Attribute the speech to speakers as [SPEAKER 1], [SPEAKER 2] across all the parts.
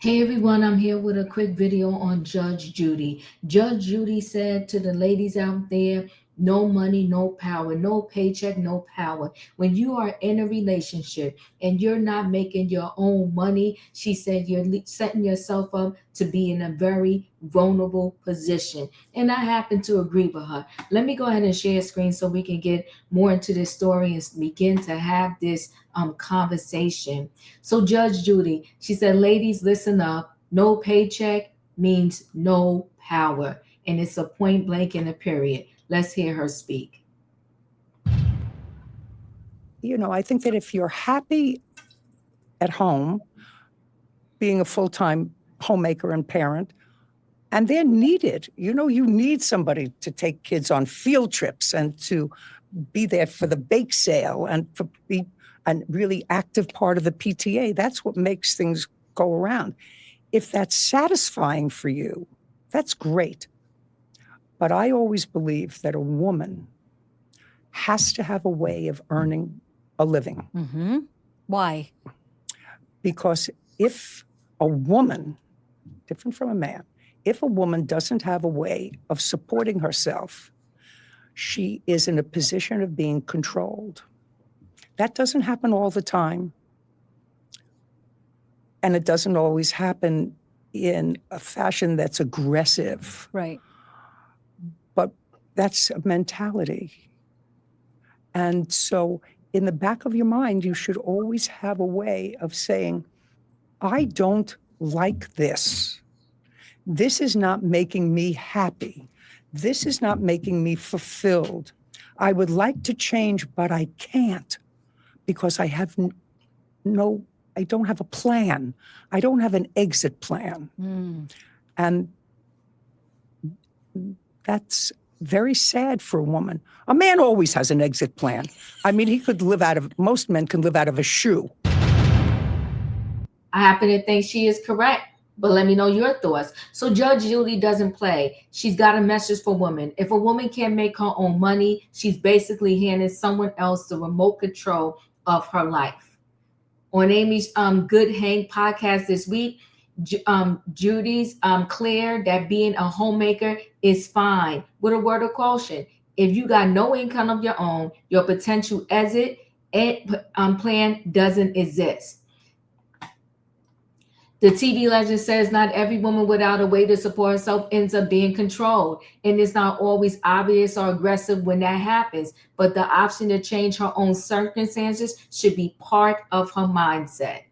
[SPEAKER 1] Hey everyone, I'm here with a quick video on Judge Judy. Judge Judy said to the ladies out there, no money, no power, no paycheck, no power. When you are in a relationship and you're not making your own money, she said you're setting yourself up to be in a very vulnerable position. And I happen to agree with her. Let me go ahead and share a screen so we can get more into this story and begin to have this conversation. So, Judge Judy, she said, ladies, listen up. No paycheck means no power. And it's a point blank and a period. Let's hear her speak.
[SPEAKER 2] I think that if you're happy at home, being a full-time homemaker and parent, and they're needed, you need somebody to take kids on field trips and to be there for the bake sale and to be a really active part of the PTA. That's what makes things go around. If that's satisfying for you, that's great. But I always believe that a woman has to have a way of earning a living.
[SPEAKER 3] Mm-hmm. Why?
[SPEAKER 2] Because if a woman, different from a man, if a woman doesn't have a way of supporting herself, she is in a position of being controlled. That doesn't happen all the time. And it doesn't always happen in a fashion that's aggressive.
[SPEAKER 3] Right.
[SPEAKER 2] But that's a mentality. And so in the back of your mind, you should always have a way of saying, I don't like this. This is not making me happy. This is not making me fulfilled. I would like to change, but I can't because I have I don't have a plan. I don't have an exit plan. And that's very sad for a woman. A man always has an exit plan. I mean, most men can live out of a shoe.
[SPEAKER 1] I happen to think she is correct, but let me know your thoughts. So Judge Judy doesn't play. She's got a message for women. If a woman can't make her own money, she's basically handing someone else the remote control of her life. On Amy's Good Hang podcast this week, Judy's clear that being a homemaker is fine, with a word of caution. If you got no income of your own, your potential exit plan doesn't exist. The TV legend says not every woman without a way to support herself ends up being controlled. And it's not always obvious or aggressive when that happens. But the option to change her own circumstances should be part of her mindset.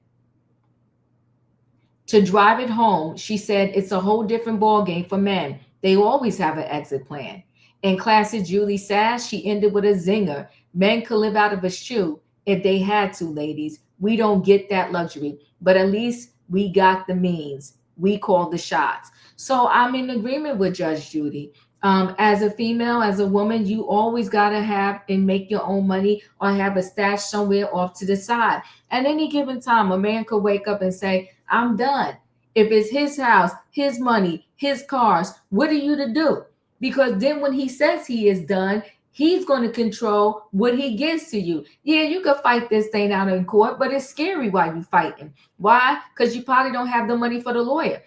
[SPEAKER 1] To drive it home, she said it's a whole different ballgame for men. They always have an exit plan. In classic Julie Sass, she ended with a zinger. Men could live out of a shoe if they had to, ladies. We don't get that luxury, but at least we got the means. We call the shots. So I'm in agreement with Judge Judy. As a female, as a woman, you always got to have and make your own money or have a stash somewhere off to the side. At any given time, a man could wake up and say, I'm done. If it's his house, his money, his cars, what are you to do? Because then when he says he is done, he's going to control what he gives to you. Yeah, you could fight this thing out in court, but it's scary while you're fighting. Why? Because you probably don't have the money for the lawyer.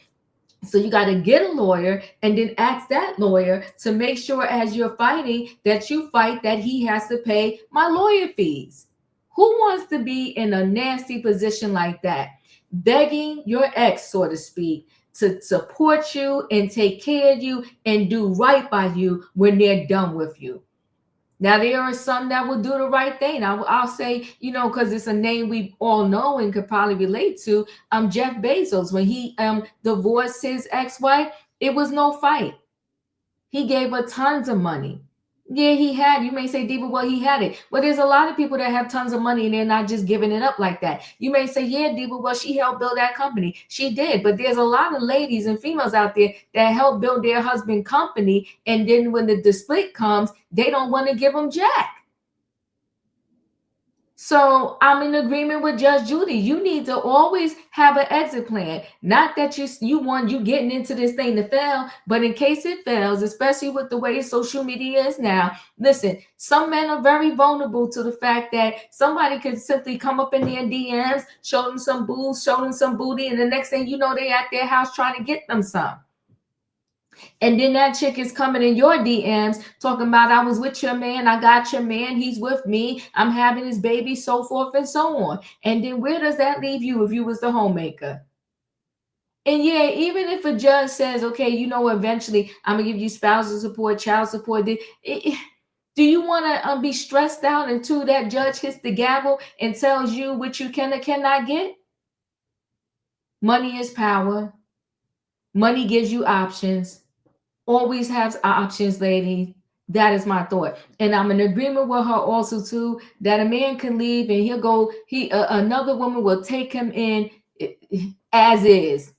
[SPEAKER 1] So you got to get a lawyer and then ask that lawyer to make sure as you're fighting that you fight that he has to pay my lawyer fees. Who wants to be in a nasty position like that? Begging your ex, so to speak, to support you and take care of you and do right by you when they're done with you. Now, there are some that will do the right thing. I'll say, because it's a name we all know and could probably relate to, Jeff Bezos. When he divorced his ex-wife, it was no fight. He gave her tons of money. Yeah, you may say, Diva, well, he had it. But there's a lot of people that have tons of money and they're not just giving it up like that. You may say, yeah, Diva, well, she helped build that company. She did. But there's a lot of ladies and females out there that help build their husband company. And then when the split comes, they don't want to give them jack. So I'm in agreement with Judge Judy. You need to always have an exit plan. Not that you getting into this thing to fail, but in case it fails, especially with the way social media is now, listen, some men are very vulnerable to the fact that somebody could simply come up in their DMs, show them some boobs, show them some booty, and the next thing you know, they at their house trying to get them some. And then that chick is coming in your DMs talking about, I was with your man, I got your man, he's with me, I'm having his baby, so forth and so on. And then where does that leave you if you was the homemaker? And yeah, even if a judge says, okay, you know, eventually I'm gonna give you spousal support, child support, do you want to be stressed out until that judge hits the gavel and tells you what you can or cannot get? Money is power. Money gives you options. Always have options, lady. That is my thought, and I'm in agreement with her also too, that a man can leave and he'll go, another woman will take him in as is.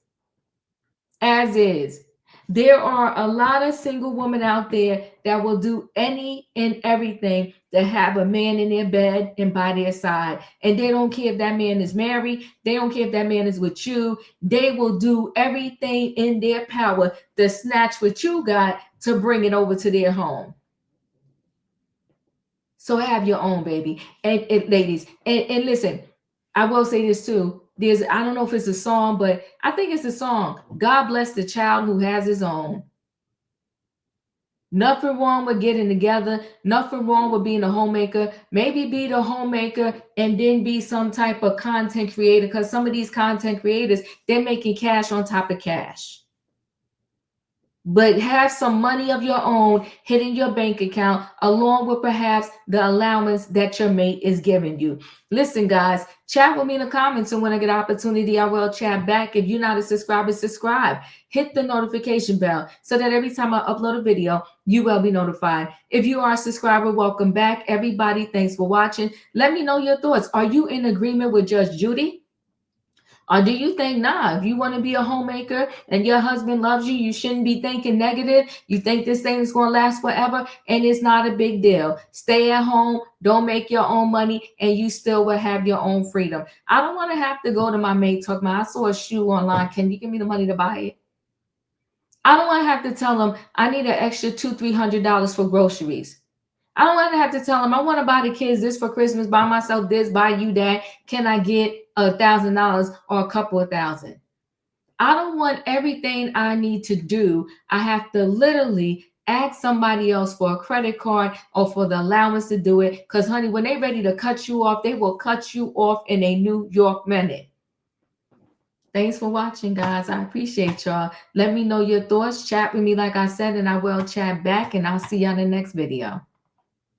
[SPEAKER 1] As is. There are a lot of single women out there that will do any and everything to have a man in their bed and by their side. And they don't care if that man is married. They don't care if that man is with you. They will do everything in their power to snatch what you got to bring it over to their home. So have your own, baby. And ladies, and listen, I will say this too. I don't know if it's a song, but I think it's a song. God bless the child who has his own. Nothing wrong with getting together. Nothing wrong with being a homemaker. Maybe be the homemaker and then be some type of content creator, because some of these content creators, they're making cash on top of cash. But have some money of your own hitting your bank account, along with perhaps the allowance that your mate is giving you. Listen, guys, chat with me in the comments, and when I get an opportunity, I will chat back. If you're not a subscriber, subscribe. Hit the notification bell so that every time I upload a video, you will be notified. If you are a subscriber, welcome back. Everybody, thanks for watching. Let me know your thoughts. Are you in agreement with Judge Judy? Or do you think, nah, if you want to be a homemaker and your husband loves you, you shouldn't be thinking negative? You think this thing is going to last forever, and it's not a big deal. Stay at home, don't make your own money, and you still will have your own freedom. I don't want to have to go to my mate talk about, I saw a shoe online. Can you give me the money to buy it? I don't want to have to tell them I need an extra $200-300 for groceries. I don't want to have to tell them I want to buy the kids this for Christmas, buy myself this, buy you that. Can I get $1,000 or a couple of thousand? I don't want everything I need to do. I have to literally ask somebody else for a credit card or for the allowance to do it. Because, honey, when they're ready to cut you off, they will cut you off in a New York minute. Thanks for watching, guys. I appreciate y'all. Let me know your thoughts. Chat with me, like I said, and I will chat back. And I'll see you on the next video.